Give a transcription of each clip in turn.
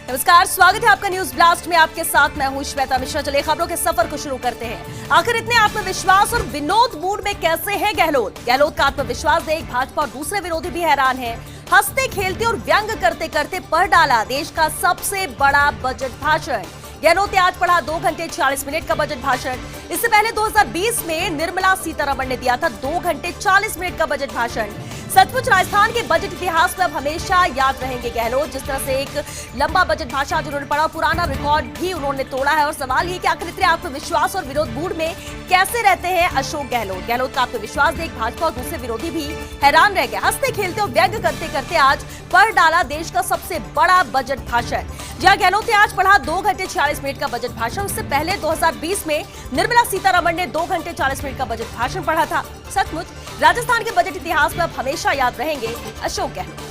नमस्कार, स्वागत है आपका न्यूज ब्लास्ट में। आपके साथ मैं हूं श्वेता मिश्रा। चलिए खबरों के सफर को शुरू करते हैं। आखिर इतने आत्मविश्वास और विनोद मूड में कैसे हैं गहलोत? गहलोत का आत्मविश्वास देख भाजपा और दूसरे विरोधी भी हैरान हैं। हंसते खेलते और व्यंग करते करते पढ़ डाला देश का सबसे बड़ा बजट भाषण। गहलोत ने आज पढ़ा 2 घंटे 46 मिनट का बजट भाषण। इससे पहले 2020 में निर्मला सीतारमण ने दिया था 2 घंटे 40 मिनट का बजट भाषण। सचमुच राजस्थान के बजट इतिहास में अब हमेशा याद रहेंगे गहलोत। जिस तरह से एक लंबा बजट भाषण जो उन्होंने पढ़ा, पुराना रिकॉर्ड भी उन्होंने तोड़ा है। और सवाल ये कि आखिर इतने आत्मविश्वास और विरोध मूड में कैसे रहते हैं अशोक गहलोत? गहलोत का आत्मविश्वास देख भाजपा और दूसरे विरोधी भी हैरान रह गए। हंसते खेलते और व्यंग करते करते आज पढ़ डाला देश का सबसे बड़ा बजट भाषण। जहां गहलोत ने आज पढ़ा 2 घंटे 46 मिनट का बजट भाषण। उससे पहले 2020 में निर्मला सीतारमण ने 2 घंटे 40 मिनट का बजट भाषण पढ़ा था। सचमुच राजस्थान के बजट इतिहास में अब हमेशा याद रहेंगे अशोक गहलोत।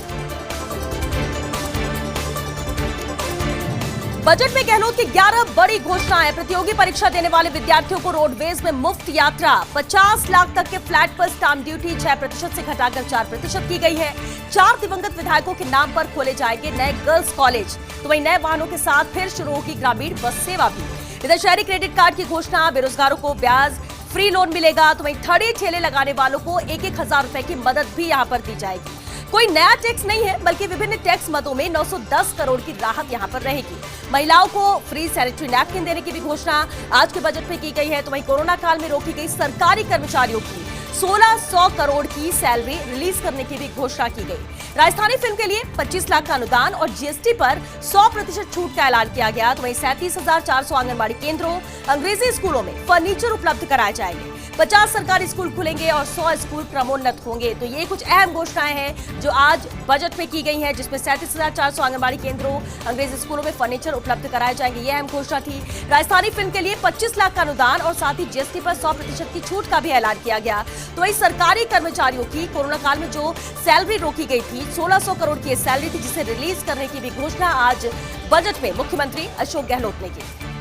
बजट में गहलोत की 11 बड़ी घोषणाएं। प्रतियोगी परीक्षा देने वाले विद्यार्थियों को रोडवेज में मुफ्त यात्रा। 50 लाख तक के फ्लैट पर स्टाम्प ड्यूटी 6% से घटाकर 4% की गई है। 4 दिवंगत विधायकों के नाम पर खोले जाएंगे नए गर्ल्स कॉलेज। तो वहीं नए वाहनों के साथ फिर शुरू होगी ग्रामीण बस सेवा भी। इधर शहरी क्रेडिट कार्ड की घोषणा। बेरोजगारों को ब्याज फ्री लोन मिलेगा। तो वहीं ठड़ी ठेले लगाने वालों को 1-1 हजार रुपए की मदद भी यहां पर दी जाएगी। कोई नया टैक्स नहीं है, बल्कि विभिन्न टैक्स मदों में 910 करोड़ की राहत यहां पर रहेगी। महिलाओं को फ्री सैनिटरी नैपकिन देने की भी घोषणा आज के बजट में की गई है। तो वहीं कोरोना काल में रोकी गई सरकारी कर्मचारियों की 1600 करोड़ की सैलरी रिलीज करने की भी घोषणा की गई। राजस्थानी फिल्म के लिए 25 लाख का अनुदान और जीएसटी पर 100% छूट का ऐलान किया गया। तो वहीं 37,400 आंगनबाड़ी केंद्रों, अंग्रेजी स्कूलों में फर्नीचर उपलब्ध कराए जाएंगे। 50 सरकारी स्कूल खुलेंगे और 100 स्कूल क्रमोन्नत होंगे। तो ये कुछ अहम घोषणाएं हैं जो आज बजट में की गई हैं, जिसमें 37,400 आंगनबाड़ी केंद्रों, अंग्रेजी स्कूलों में फर्नीचर उपलब्ध कराए जाएंगे। ये अहम घोषणा थी। राजस्थानी फिल्म के लिए 25 लाख का अनुदान और साथ ही जीएसटी पर 100% की छूट का भी ऐलान किया गया। तो वही सरकारी कर्मचारियों की कोरोना काल में जो सैलरी रोकी गई थी, 1600 करोड़ की सैलरी थी, जिसे रिलीज करने की भी घोषणा आज बजट में मुख्यमंत्री अशोक गहलोत ने की।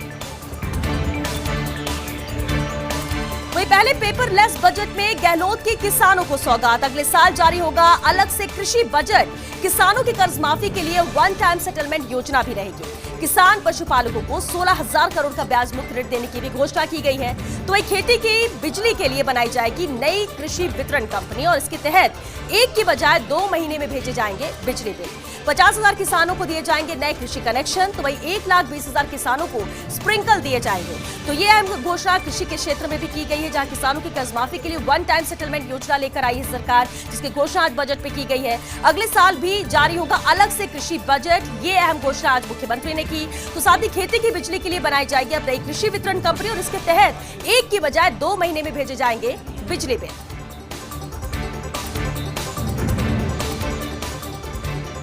वहीं पहले पेपरलेस बजट में गहलोत की किसानों को सौगात। अगले साल जारी होगा अलग से कृषि बजट। किसानों की कर्ज माफी के लिए 1 टाइम सेटलमेंट योजना भी रहेगी। किसान पशुपालकों को 16,000 करोड़ का ब्याज मुक्त ऋण देने की भी घोषणा की गई है। तो वही खेती की बिजली के लिए बनाई जाएगी नई कृषि वितरण कंपनी और इसके तहत 1 की बजाय 2 महीने में भेजे जाएंगे बिजली बिल। 50,000 किसानों को दिए जाएंगे नए कृषि कनेक्शन। तो वही 1,20,000 किसानों को स्प्रिंकल दिए जाएंगे। तो ये अहम घोषणा कृषि के क्षेत्र में भी की गई है, जहां किसानों की कर्ज माफी के लिए 1 टाइम सेटलमेंट योजना लेकर आई है सरकार, जिसकी घोषणा आज बजट में की गई है। अगले साल भी जारी होगा अलग से कृषि बजट। ये अहम घोषणा आज मुख्यमंत्री ने की। तो साथ ही खेती की बिजली के लिए बनाई जाएगी अब नई कृषि वितरण कंपनी और इसके तहत 1 की बजाय 2 महीने में भेजे जाएंगे बिजली बिल।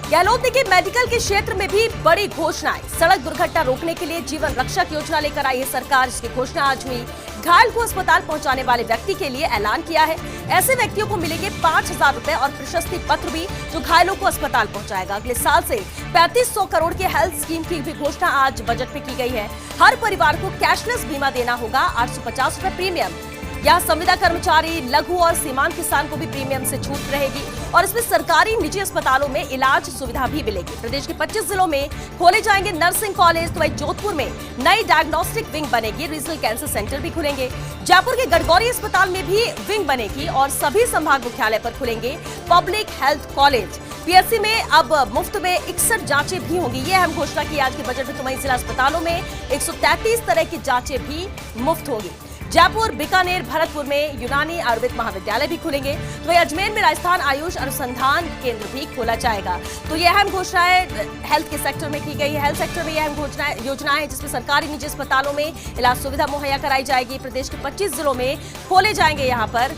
गहलोत ने की मेडिकल के क्षेत्र में भी बड़ी घोषणाएं। सड़क दुर्घटना रोकने के लिए जीवन रक्षक योजना लेकर आई है सरकार, जिसकी घोषणा आज हुई। घायल को अस्पताल पहुंचाने वाले व्यक्ति के लिए ऐलान किया है। ऐसे व्यक्तियों को मिलेंगे 5,000 रुपए और प्रशस्ति पत्र भी, जो घायलों को अस्पताल पहुंचाएगा। अगले साल से 3500 करोड़ के हेल्थ स्कीम की भी घोषणा आज बजट में की गई है। हर परिवार को कैशलेस बीमा देना होगा, 850 रुपए प्रीमियम। यहाँ संविदा कर्मचारी, लघु और सीमांत किसान को भी प्रीमियम से छूट रहेगी और इसमें सरकारी निजी अस्पतालों में इलाज सुविधा भी मिलेगी। प्रदेश के 25 जिलों में खोले जाएंगे नर्सिंग कॉलेज। तो वहीं जोधपुर में नई डायग्नोस्टिक विंग बनेगी, रीजनल कैंसर सेंटर भी खुलेंगे। जयपुर के गडगौरी अस्पताल में भी विंग बनेगी और सभी संभाग मुख्यालय पर खुलेंगे पब्लिक हेल्थ कॉलेज। पीएचसी में अब मुफ्त में 61 जांचें भी होंगी। ये अहम घोषणा की आज के बजट में। तो वहीं जिला अस्पतालों में 133 तरह की जांचें भी मुफ्त होंगी। जयपुर, बीकानेर, भरतपुर में यूनानी आयुर्वेद महाविद्यालय भी खुलेंगे। तो वही अजमेर में राजस्थान आयुष अनुसंधान केंद्र भी खोला जाएगा। तो ये अहम घोषणाएं हेल्थ के सेक्टर में की गई है। हेल्थ सेक्टर में ये अहम योजनाएं हैं, जिसमें सरकारी निजी अस्पतालों में इलाज सुविधा मुहैया कराई जाएगी। प्रदेश के 25 जिलों में खोले जाएंगे यहाँ पर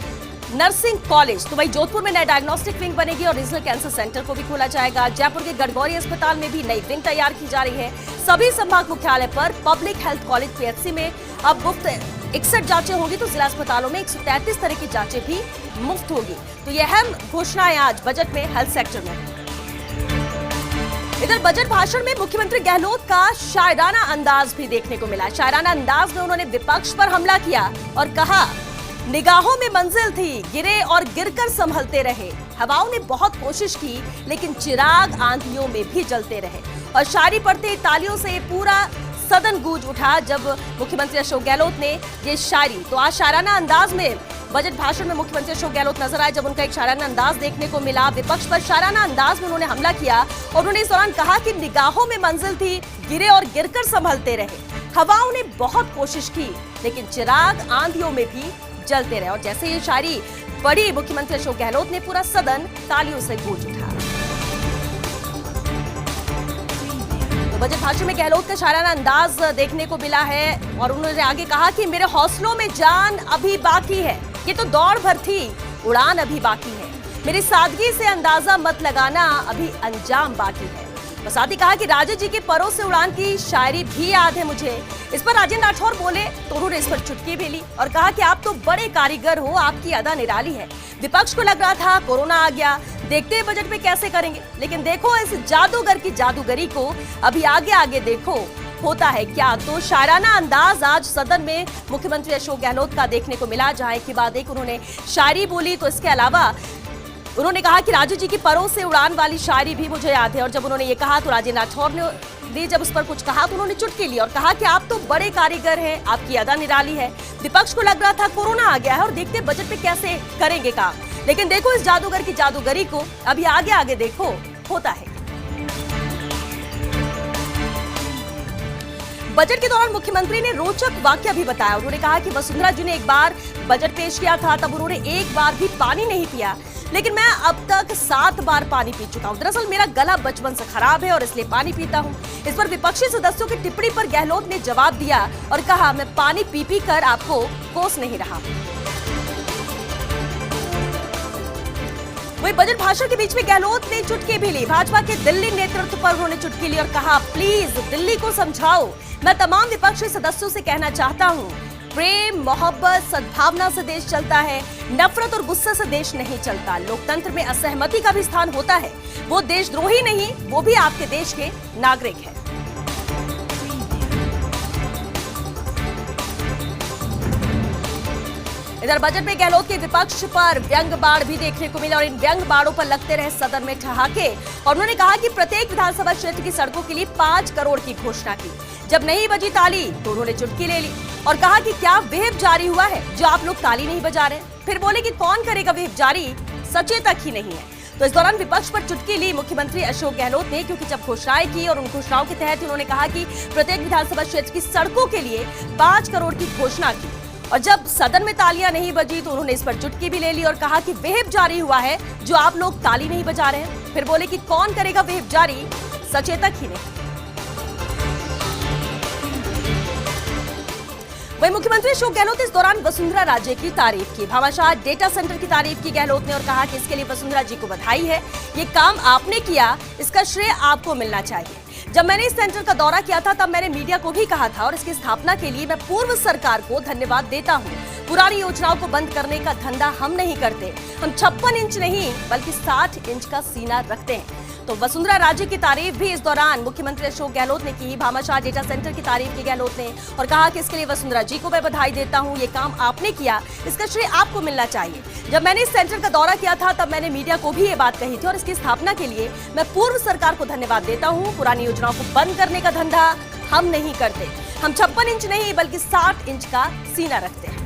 नर्सिंग कॉलेज। तो वही जोधपुर में नई डायग्नोस्टिक विंग बनेगी और रीजनल कैंसर सेंटर को भी खोला जाएगा। जयपुर के गडगौरी अस्पताल में भी नई विंग तैयार की जा रही है। सभी संभाग मुख्यालय पर पब्लिक हेल्थ कॉलेज पीएचसी में अब मुफ्त 61 जांचें होंगी। तो जिला अस्पतालों में 133 तरह की जांचें भी मुफ्त होगी। तो ये अहम घोषणाएं आज बजट में हेल्थ सेक्टर में। इधर बजट भाषण में मुख्यमंत्री गहलोत का शायराना अंदाज भी देखने को मिला। शायराना अंदाज में उन्होंने विपक्ष पर हमला किया और कहा, निगाहों में मंजिल थी, गिरे और गिरकर संभलते रहे। हवाओं ने बहुत कोशिश की, लेकिन चिराग आंधियों में भी जलते रहे। और शायरी पढ़ते ही तालियों से पूरा सदन गूंज उठा जब मुख्यमंत्री अशोक गहलोत ने ये शायरी। तो आज शायराना अंदाज में बजट भाषण में मुख्यमंत्री अशोक गहलोत नजर आए जब उनका एक शायराना अंदाज देखने को मिला। विपक्ष पर शायराना अंदाज में उन्होंने हमला किया और उन्होंने इस दौरान कहा कि निगाहों में मंजिल थी, गिरे और गिरकर संभलते रहे। हवाओं ने बहुत कोशिश की लेकिन चिराग आंधियों में भी जलते रहे। और जैसे ये शायरी पढ़ी मुख्यमंत्री अशोक गहलोत ने, पूरा सदन तालियों से गूंज उठा। तो बजट भाषण में गहलोत का शायराना अंदाज देखने को मिला है और उन्होंने आगे कहा कि मेरे हौसलों में जान अभी बाकी है, ये तो दौड़ भर थी, उड़ान अभी बाकी है। मेरी सादगी से अंदाजा मत लगाना, अभी अंजाम बाकी है। और साथ ही कहा कि राजे जी के परों से उड़ान की शायरी भी याद है मुझे। इस पर राजेंद्र राठौर बोले तो उन्होंने इस पर चुटकी भी ली और कहा कि आप तो बड़े कारीगर हो, आपकी अदा निराली है। विपक्ष को लग रहा था कोरोना आ गया, देखते हैं बजट में कैसे करेंगे, लेकिन देखो इस जादूगर की जादूगरी को, अभी आगे आगे देखो होता है क्या। तो शायराना अंदाज आज सदन में मुख्यमंत्री अशोक गहलोत का देखने को मिला, जहां एक के बाद एक उन्होंने शायरी बोली। तो इसके अलावा उन्होंने कहा कि राजे जी की परों से उड़ान वाली शायरी भी मुझे याद है। और जब उन्होंने ये कहा तो राजेंद्र राठौर ने जब उस पर कुछ कहा तो उन्होंने चुटकी ली और कहा कि आप तो बड़े कारीगर हैं, आपकी अदा निराली है। विपक्ष को लग रहा था कोरोना आ गया है और देखते बजट में कैसे करेंगे काम, लेकिन देखो इस जादूगर की जादूगरी को, अभी आगे आगे देखो होता है। बजट के दौरान मुख्यमंत्री ने रोचक वाकया भी बताया। उन्होंने कहा कि वसुंधरा जी ने एक बार बजट पेश किया था, तब उन्होंने एक बार भी पानी नहीं पिया, लेकिन मैं अब तक 7 बार पानी पी चुका हूं। दरअसल मेरा गला बचपन से खराब है और इसलिए पानी पीता हूं। इस पर विपक्षी सदस्यों की टिप्पणी पर गहलोत ने जवाब दिया और कहा, मैं पानी पी पी कर आपको कोस नहीं रहा। वही बजट भाषण के बीच में गहलोत ने चुटकी भी ली। भाजपा के दिल्ली नेतृत्व पर उन्होंने चुटकी ली और कहा, प्लीज दिल्ली को समझाओ। मैं तमाम विपक्षी सदस्यों से कहना चाहता हूं, प्रेम, मोहब्बत, सद्भावना से देश चलता है, नफरत और गुस्से से देश नहीं चलता। लोकतंत्र में असहमति का भी स्थान होता है। वो देशद्रोही नहीं, वो भी आपके देश के नागरिक हैं। इधर बजट में गहलोत के विपक्ष पर व्यंग बाढ़ भी देखने को मिला और इन व्यंग बाढ़ों पर लगते रहे सदन में ठहाके। और उन्होंने कहा कि प्रत्येक विधानसभा क्षेत्र की सड़कों के लिए 5 करोड़ की घोषणा की। जब नहीं बजी ताली तो उन्होंने चुटकी ले ली और कहा कि क्या विहिप जारी हुआ है जो आप लोग ताली नहीं बजा रहे। फिर बोले कि कौन करेगा विहिप जारी, सचेतक ही नहीं है। तो इस दौरान विपक्ष पर चुटकी ली मुख्यमंत्री अशोक गहलोत ने, क्योंकि जब घोषणाएं की और उन घोषणाओं के तहत उन्होंने कहा कि प्रत्येक विधानसभा क्षेत्र की सड़कों के लिए 5 करोड़ की घोषणा की और जब सदन में तालियां नहीं बजी तो उन्होंने इस पर चुटकी भी ले ली और कहा कि विहिप जारी हुआ है जो आप लोग ताली नहीं बजा रहे हैं। फिर बोले कि कौन करेगा विहिप जारी, सचेतक ही नहीं। वहीं मुख्यमंत्री अशोक गहलोत इस दौरान वसुंधरा राजे की तारीफ की। भामाशाह डेटा सेंटर की तारीफ की गहलोत ने और कहा कि इसके लिए वसुंधरा जी को बधाई है, ये काम आपने किया, इसका श्रेय आपको मिलना चाहिए। जब मैंने इस सेंटर का दौरा किया था तब मैंने मीडिया को भी कहा था और इसकी स्थापना के लिए मैं पूर्व सरकार को धन्यवाद देता हूं। पुरानी योजनाओं को बंद करने का धंधा हम नहीं करते। हम 56 इंच नहीं बल्कि 60 इंच का सीना रखते हैं। तो वसुंधरा राजे की तारीफ भी इस दौरान मुख्यमंत्री अशोक गहलोत ने की। भामाशाह डेटा सेंटर की तारीफ की गहलोत ने और कहा कि इसके लिए वसुंधरा जी को मैं बधाई देता हूं, ये काम आपने किया, इसका श्रेय आपको मिलना चाहिए। जब मैंने इस सेंटर का दौरा किया था तब मैंने मीडिया को भी ये बात कही थी और इसकी स्थापना के लिए मैं पूर्व सरकार को धन्यवाद देता हूं। पुरानी योजनाओं को बंद करने का धंधा हम नहीं करते। हम 56 इंच नहीं बल्कि 60 इंच का सीना रखते हैं।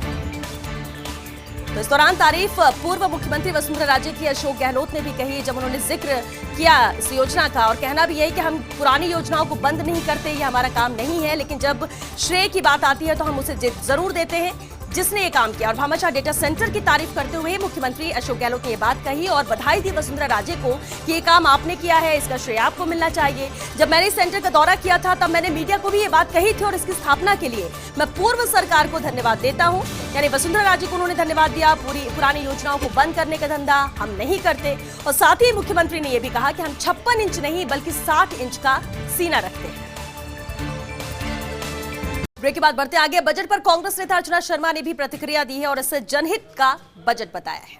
तो इस दौरान तारीफ पूर्व मुख्यमंत्री वसुंधरा राजे की अशोक गहलोत ने भी कही जब उन्होंने जिक्र किया इस योजना का और कहना भी यही कि हम पुरानी योजनाओं को बंद नहीं करते, ये हमारा काम नहीं है, लेकिन जब श्रेय की बात आती है तो हम उसे जरूर देते हैं जिसने ये काम किया। और भामाशाह डेटा सेंटर की तारीफ करते हुए मुख्यमंत्री अशोक गहलोत ने ये बात कही और बधाई दी वसुंधरा राजे को कि ये काम आपने किया है, इसका श्रेय आपको मिलना चाहिए। जब मैंने इस सेंटर का दौरा किया था तब मैंने मीडिया को भी ये बात कही थी और इसकी स्थापना के लिए मैं पूर्व सरकार को धन्यवाद देता हूँ। यानी वसुंधरा राजे को उन्होंने धन्यवाद दिया। पुरानी योजनाओं को बंद करने का धंधा हम नहीं करते और साथ ही मुख्यमंत्री ने यह भी कहा कि हम 56 इंच नहीं बल्कि 60 इंच का सीना रखते हैं। ब्रेक के बाद बढ़ते आगे। बजट पर कांग्रेस नेता अर्चना शर्मा ने भी प्रतिक्रिया दी है और इसे जनहित का बजट बताया है।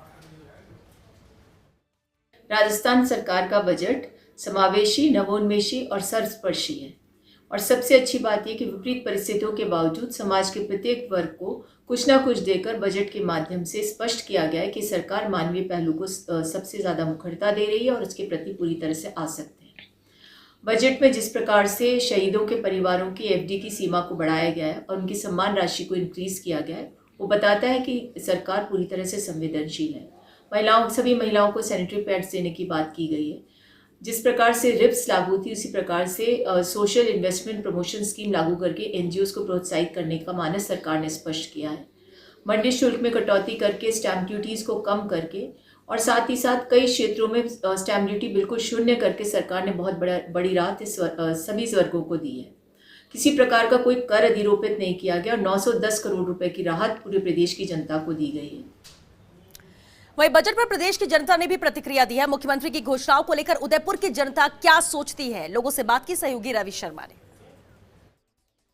राजस्थान सरकार का बजट समावेशी, नवोन्मेषी और सर्वस्पर्शी है और सबसे अच्छी बात यह कि विपरीत परिस्थितियों के बावजूद समाज के प्रत्येक वर्ग को कुछ ना कुछ देकर बजट के माध्यम से स्पष्ट किया गया है कि सरकार मानवीय पहलू को सबसे ज्यादा मुखरता दे रही है और उसके प्रति पूरी तरह से आसक्त है। बजट में जिस प्रकार से शहीदों के परिवारों की एफडी की सीमा को बढ़ाया गया है और उनकी सम्मान राशि को इंक्रीज किया गया है, वो बताता है कि सरकार पूरी तरह से संवेदनशील है। सभी महिलाओं को सैनिटरी पैड्स देने की बात की गई है। जिस प्रकार से रिप्स लागू थी, उसी प्रकार से सोशल इन्वेस्टमेंट प्रमोशन स्कीम लागू करके एनजीओज को प्रोत्साहित करने का मानस सरकार ने स्पष्ट किया है। मंडी शुल्क में कटौती करके स्टैंप ड्यूटीज़ को कम करके और साथ ही साथ कई क्षेत्रों में स्टैंप ड्यूटी बिल्कुल शून्य करके सरकार ने बहुत बड़ी राहत सभी वर्गों को दी है। किसी प्रकार का कोई कर अधिरोपित नहीं किया गया और 910 करोड़ रुपए की राहत पूरे प्रदेश की जनता को दी गई है। वहीं बजट पर प्रदेश की जनता ने भी प्रतिक्रिया दी है। मुख्यमंत्री की घोषणाओं को लेकर उदयपुर की जनता क्या सोचती है, लोगों से बात की सहयोगी रवि शर्मा ने।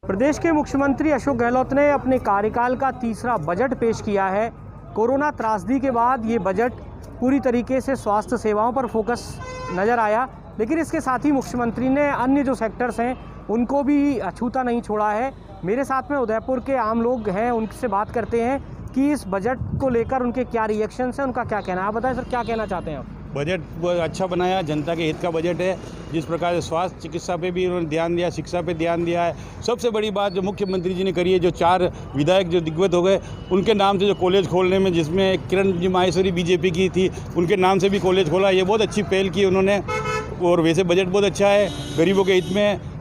प्रदेश के मुख्यमंत्री अशोक गहलोत ने अपने कार्यकाल का तीसरा बजट पेश किया है। कोरोना त्रासदी के बाद ये बजट पूरी तरीके से स्वास्थ्य सेवाओं पर फोकस नज़र आया, लेकिन इसके साथ ही मुख्यमंत्री ने अन्य जो सेक्टर्स हैं उनको भी अछूता नहीं छोड़ा है। मेरे साथ में उदयपुर के आम लोग हैं, उनसे बात करते हैं कि इस बजट को लेकर उनके क्या रिएक्शंस हैं, उनका क्या कहना है। आप बताएं सर, क्या कहना चाहते हैं आप? बजट बहुत अच्छा बनाया, जनता के हित का बजट है। जिस प्रकार से स्वास्थ्य चिकित्सा पे भी उन्होंने ध्यान दिया, शिक्षा पे ध्यान दिया है। सबसे बड़ी बात जो मुख्यमंत्री जी ने करी है, जो 4 विधायक जो दिग्गज हो गए उनके नाम से जो कॉलेज खोलने में, जिसमें किरण जी माहेश्वरी बीजेपी की थी, उनके नाम से भी कॉलेज खोला, ये बहुत अच्छी पहल की उन्होंने। और वैसे बजट बहुत अच्छा है, गरीबों के हित में।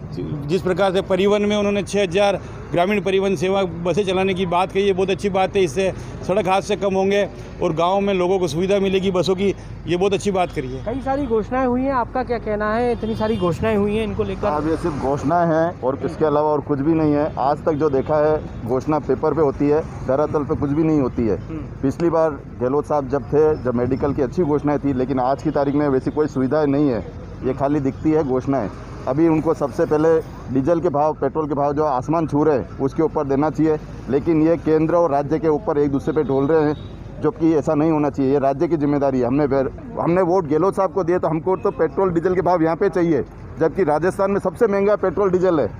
जिस प्रकार से परिवहन में उन्होंने 6000 ग्रामीण परिवहन सेवा बसें चलाने की बात कही है, बहुत अच्छी बात है। इससे सड़क हादसे कम होंगे और गांव में लोगों को सुविधा मिलेगी बसों की, ये बहुत अच्छी बात करी है। कई सारी घोषणाएं हुई हैं, आपका क्या कहना है? इतनी सारी घोषणाएं हुई हैं, इनको लेकर? अब ये सिर्फ घोषणाएं हैं और इसके अलावा और कुछ भी नहीं है। आज तक जो देखा है, घोषणा पेपर पे होती है, धरातल पे कुछ भी नहीं होती है। पिछली बार गहलोत साहब जब थे, जब मेडिकल की अच्छी घोषणाएं थी, लेकिन आज की तारीख में वैसी कोई सुविधाएं नहीं है, ये खाली दिखती है घोषणाएं। अभी उनको सबसे पहले डीजल के भाव, पेट्रोल के भाव जो आसमान छू रहे हैं उसके ऊपर देना चाहिए, लेकिन ये केंद्र और राज्य के ऊपर एक दूसरे पे ढोल रहे हैं, जो कि ऐसा नहीं होना चाहिए। ये राज्य की जिम्मेदारी है। हमने वोट गहलोत साहब को दिए, तो हमको तो पेट्रोल डीजल के भाव यहाँ पे चाहिए, जबकि राजस्थान में सबसे महंगा पेट्रोल डीजल है।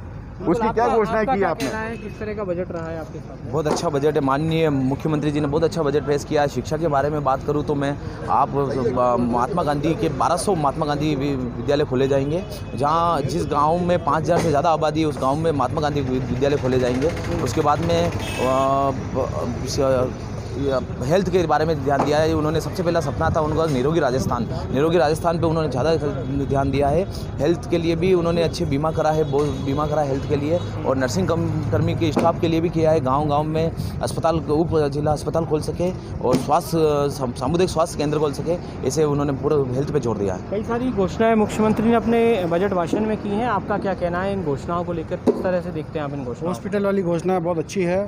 उसकी क्या घोषणाएं की आपने? किस तरह का बजट रहा है आपके साथ? बहुत अच्छा बजट है। माननीय मुख्यमंत्री जी ने बहुत अच्छा बजट पेश किया है। शिक्षा के बारे में बात करूं तो मैं महात्मा गांधी के 1200 महात्मा गांधी विद्यालय खोले जाएंगे। जहां जिस गांव में 5000 से ज़्यादा आबादी है, उस गांव में महात्मा गांधी विद्यालय खोले जाएंगे। उसके बाद में हेल्थ के बारे में ध्यान दिया है। उन्होंने सबसे पहला सपना था उनका निरोगी राजस्थान पे उन्होंने ज़्यादा ध्यान दिया है। हेल्थ के लिए भी उन्होंने अच्छे बीमा करा है हेल्थ के लिए, और नर्सिंग कर्मी के स्टाफ के लिए भी किया है। गांव में अस्पताल, उप जिला अस्पताल खोल सके और सामुदायिक स्वास्थ्य केंद्र खोल सके, ऐसे उन्होंने पूरा हेल्थ पे जोर दिया है। कई सारी घोषणाएं मुख्यमंत्री ने अपने बजट भाषण में की हैं, आपका क्या कहना है इन घोषणाओं को लेकर? किस तरह से देखते हैं आप इन घोषणाओं? हॉस्पिटल वाली घोषणा बहुत अच्छी है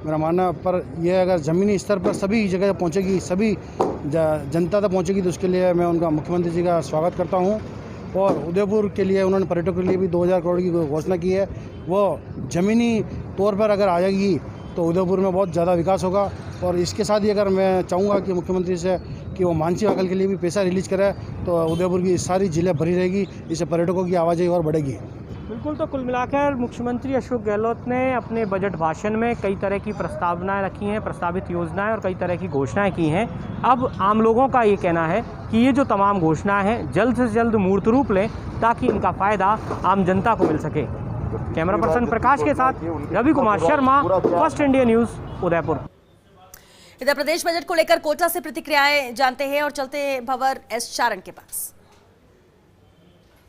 मेरा मानना, पर यह अगर ज़मीनी स्तर पर सभी जगह पहुंचेगी, सभी जनता तक पहुंचेगी, तो उसके लिए मैं उनका मुख्यमंत्री जी का स्वागत करता हूं। और उदयपुर के लिए उन्होंने पर्यटकों के लिए भी 2000 करोड़ की घोषणा की है। वो ज़मीनी तौर पर अगर आ जाएगी तो उदयपुर में बहुत ज़्यादा विकास होगा। और इसके साथ ही अगर मैं चाहूँगा कि मुख्यमंत्री से कि वो मानसी अकल के लिए भी पैसा रिलीज करे, तो उदयपुर की सारी जिले भरी रहेगी, इससे पर्यटकों की आवाजाही और बढ़ेगी। बिल्कुल। तो कुल मिलाकर मुख्यमंत्री अशोक गहलोत ने अपने बजट भाषण में कई तरह की प्रस्तावनाएं रखी हैं, प्रस्तावित योजनाएं और कई तरह की घोषणाएं की हैं। अब आम लोगों का ये कहना है कि ये जो तमाम घोषणाएं हैं जल्द से जल्द मूर्त रूप लें, ताकि इनका फ़ायदा आम जनता को मिल सके। कैमरा पर्सन प्रकाश के साथ Ravi Kumar Sharma, First India News, Udaipur. इधर प्रदेश बजट को लेकर कोटा से प्रतिक्रियाएं जानते हैं और चलते हैं भंवर एस चारण के पास।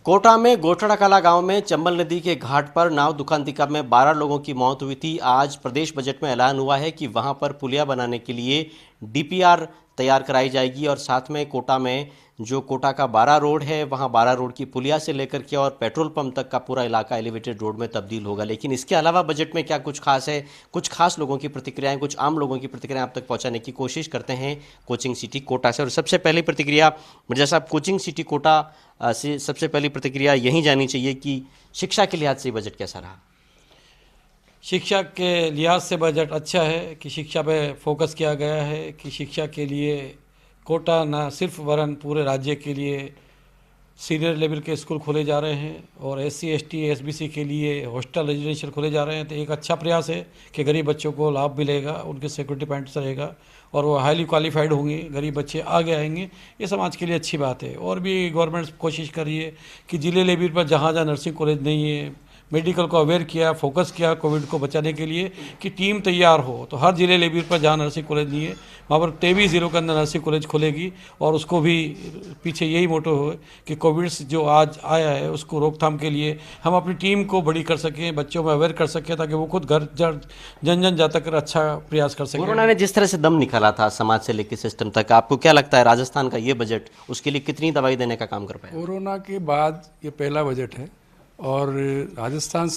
कोटा में गोठड़ा कला गांव में चंबल नदी के घाट पर नाव दुखांतिका में 12 लोगों की मौत हुई थी। आज प्रदेश बजट में ऐलान हुआ है कि वहां पर पुलिया बनाने के लिए डीपीआर तैयार कराई जाएगी और साथ में कोटा में जो कोटा का 12 रोड है, वहां 12 रोड की पुलिया से लेकर के और पेट्रोल पंप तक का पूरा इलाका एलिवेटेड रोड में तब्दील होगा। लेकिन इसके अलावा बजट में क्या कुछ खास है, कुछ खास लोगों की प्रतिक्रियाएं, कुछ आम लोगों की प्रतिक्रियाएं आप तक पहुंचाने की कोशिश करते हैं कोचिंग सिटी कोटा से। और सबसे पहली प्रतिक्रिया मिर्जा साहब, कोचिंग सिटी कोटा से सबसे पहली प्रतिक्रिया यही जानी चाहिए कि शिक्षा के लिहाज से बजट कैसा रहा? शिक्षा के लिहाज से बजट अच्छा है कि शिक्षा पे फोकस किया गया है कि शिक्षा के लिए कोटा ना सिर्फ वरन पूरे राज्य के लिए सीनियर लेवल के स्कूल खोले जा रहे हैं और SC ST SBC के लिए हॉस्टल रेजिडेंशियल खोले जा रहे हैं। तो एक अच्छा प्रयास है कि गरीब बच्चों को लाभ मिलेगा, उनके सिक्योरिटी पॉइंट्स रहेगा और वो हाईली क्वालिफाइड होंगे, गरीब बच्चे आगे आएंगे। ये समाज के लिए अच्छी बात है। और भी गवर्नमेंट कोशिश कर रही है कि जिले लेवल पर जहाँ जहाँ नर्सिंग कॉलेज नहीं है, मेडिकल को अवेयर किया, फोकस किया कोविड को बचाने के लिए कि टीम तैयार हो। तो हर जिले लेवल पर जहाँ नर्सिंग कॉलेज नहीं है वहाँ पर 23 जिलों के अंदर नर्सिंग कॉलेज खुलेगी और उसको भी पीछे यही मोटो हो कि कोविड जो आज आया है उसको रोकथाम के लिए हम अपनी टीम को बड़ी कर सकें, बच्चों में अवेयर कर सकें ताकि वो खुद घर जन जन जाता कर अच्छा प्रयास कर सकें। कोरोना ने जिस तरह से दम निकाला था समाज से लेकर सिस्टम तक, आपको क्या लगता है राजस्थान का ये बजट उसके लिए कितनी दवाई देने का काम कर पाया? कोरोना के बाद ये पहला बजट है और राजस्थान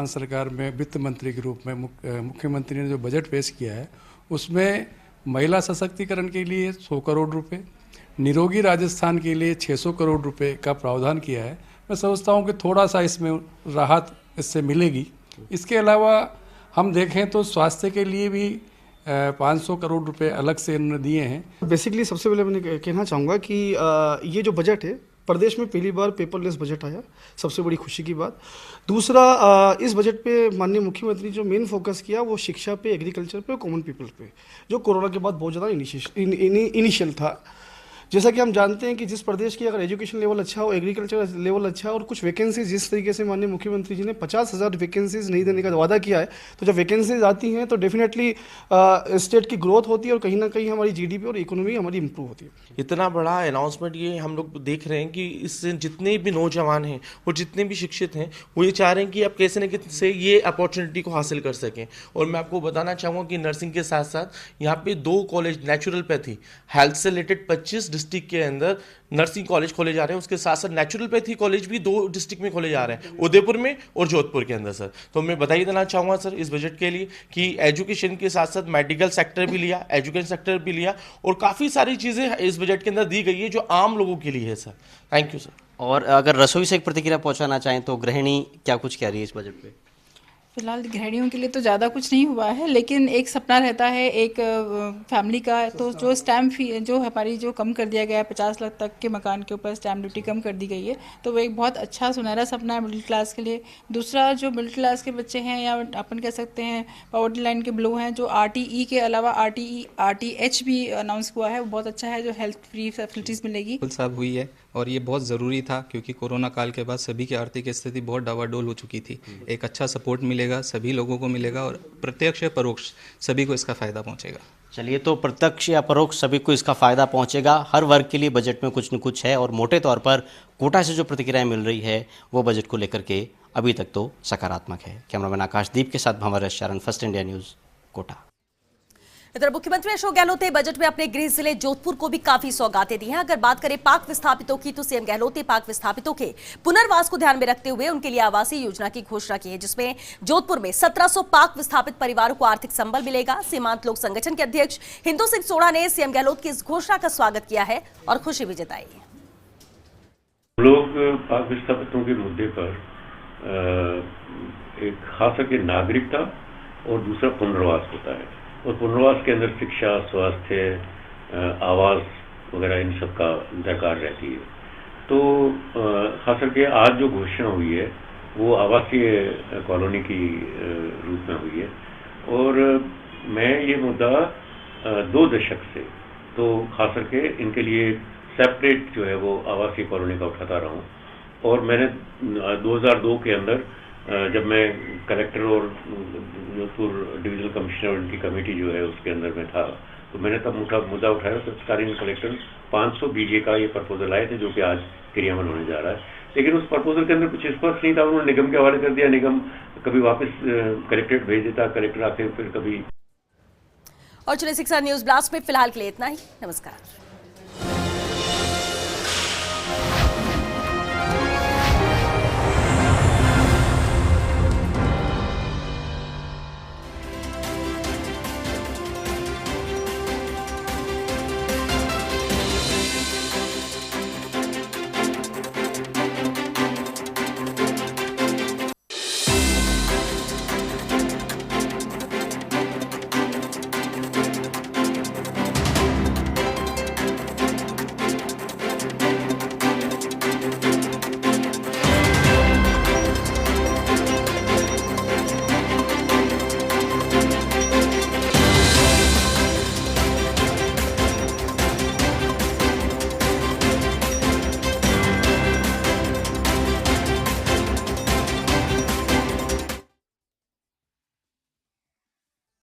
सरकार में वित्त मंत्री के रूप में मुख्यमंत्री ने जो बजट पेश किया है उसमें महिला सशक्तिकरण के लिए 100 करोड़ रुपए, निरोगी राजस्थान के लिए 600 करोड़ रुपए का प्रावधान किया है। मैं समझता हूँ कि थोड़ा सा इसमें राहत इससे मिलेगी। इसके अलावा हम देखें तो स्वास्थ्य के लिए भी 500 करोड़ रुपए अलग से इन्होंने दिए हैं। बेसिकली सबसे पहले मैं कहना चाहूँगा कि ये जो बजट है प्रदेश में पहली बार पेपरलेस बजट आया, सबसे बड़ी खुशी की बात। दूसरा, इस बजट पे माननीय मुख्यमंत्री जो मेन फोकस किया वो शिक्षा पे, एग्रीकल्चर पे, कॉमन पीपल पे, जो कोरोना के बाद बहुत ज़्यादा इनिशियल था। जैसा कि हम जानते हैं कि जिस प्रदेश की अगर एजुकेशन लेवल अच्छा हो, एग्रीकल्चर लेवल अच्छा हो और कुछ वैकेंसीज जिस तरीके से माननीय मुख्यमंत्री जी ने 50,000 वैकेंसीज नहीं देने का वादा किया है, तो जब वैकेंसीज आती हैं तो डेफिनेटली स्टेट की ग्रोथ होती है और कहीं ना कहीं हमारी GDP और इकोनॉमी हमारी इंप्रूव होती है। इतना बड़ा अनाउंसमेंट ये हम लोग देख रहे हैं कि इससे जितने भी नौजवान हैं और जितने भी शिक्षित हैं वो ये चाह रहे हैं कि आप कैसे न कैसे ये अपॉर्चुनिटी को हासिल कर सकें। और मैं आपको बताना चाहूँगा कि नर्सिंग के साथ साथ यहाँ पे 2 कॉलेज नेचुरलपैथी हेल्थ से रिलेटेड 25 डिस्ट्रिक्ट के अंदर नर्सिंग कॉलेज खोले जा रहे हैं। उसके साथ साथ नेचुरलपैथी कॉलेज भी 2 डिस्ट्रिक्ट में खोले जा रहे हैं, उदयपुर में और जोधपुर के अंदर सर। तो मैं बधाई देना चाहूँगा सर इस बजट के लिए कि एजुकेशन के साथ साथ मेडिकल सेक्टर भी लिया, एजुकेशन सेक्टर भी लिया और काफ़ी सारी चीज़ें इस बजट के अंदर दी गई है जो आम लोगों के लिए है सर। Thank you sir. और अगर रसोई से एक प्रतिक्रिया पहुंचाना चाहें तो गृहिणी क्या कुछ कह रही है इस बजट पे? फिलहाल गृहिणियों के लिए तो ज़्यादा कुछ नहीं हुआ है, लेकिन एक सपना रहता है एक फैमिली का। तो जो स्टैम्प फी जो हमारी जो कम कर दिया गया है, 50 लाख तक के मकान के ऊपर स्टैम्प ड्यूटी कम कर दी गई है, तो वो एक बहुत अच्छा सुनहरा सपना है मिडिल क्लास के लिए। दूसरा, जो मिडिल क्लास के बच्चे हैं या अपन कह सकते हैं पॉवर्टी लाइन के बिलो हैं, जो RTE के अलावा RTH भी अनाउंस हुआ है, वो बहुत अच्छा है, जो हेल्थ फ्री फैसिलिटीज़ मिलेगी। साहब हुई है और ये बहुत ज़रूरी था क्योंकि कोरोना काल के बाद सभी की आर्थिक स्थिति बहुत डावाडोल हो चुकी थी। एक अच्छा सपोर्ट मिलेगा, सभी लोगों को मिलेगा और प्रत्यक्ष या परोक्ष सभी को इसका फ़ायदा पहुंचेगा। चलिए, तो प्रत्यक्ष या परोक्ष सभी को इसका फ़ायदा पहुंचेगा। हर वर्ग के लिए बजट में कुछ न कुछ है और मोटे तौर पर कोटा से जो प्रतिक्रियाएं मिल रही है वो बजट को लेकर के अभी तक तो सकारात्मक है। कैमरामैन आकाशदीप के साथ भंवर शरण, फर्स्ट इंडिया न्यूज़, कोटा। इधर मुख्यमंत्री अशोक गहलोत ने बजट में अपने गृह जिले जोधपुर को भी काफी सौगातें दी हैं। अगर बात करें पाक विस्थापितों की, तो सीएम गहलोत ने पाक विस्थापितों के पुनर्वास को ध्यान में रखते हुए उनके लिए आवासीय योजना की घोषणा की है, जिसमें जोधपुर में 1700 पाक विस्थापित परिवारों को आर्थिक संबल मिलेगा। सीमांत लोक संगठन के अध्यक्ष हिंदू सिंह सोढ़ा ने सीएम गहलोत की इस घोषणा का स्वागत किया है और खुशी भी जताई है। लोग पाक विस्थापितों के मुद्दे पर एक खास करके नागरिकता और दूसरा पुनर्वास होता है और पुनर्वास के अंदर शिक्षा, स्वास्थ्य, आवास वगैरह इन सब का दरकार रहती है। तो खास करके आज जो घोषणा हुई है वो आवासीय कॉलोनी की रूप में हुई है और मैं ये मुद्दा 2 दशक से तो खास करके इनके लिए सेपरेट जो है वो आवासीय कॉलोनी का उठाता रहा हूँ। और मैंने 2002 के अंदर जब मैं कलेक्टर और जोधपुर डिविजनल कमिश्नर और उनकी कमेटी जो है उसके अंदर में था, तो मैंने तब मुद्दा उठाया। तो तत्कालीन कलेक्टर 500 बीजे का ये प्रपोजल आए थे जो कि आज क्रियान्वयन होने जा रहा है, लेकिन उस प्रपोजल के अंदर कुछ स्पष्ट नहीं था। उन्होंने निगम के हवाले कर दिया, निगम कभी वापस कलेक्ट्रेट भेज देता, कलेक्टर आते फिर कभी। और चलिए 6 न्यूज़ ब्लास्ट में फिलहाल के लिए इतना ही। नमस्कार।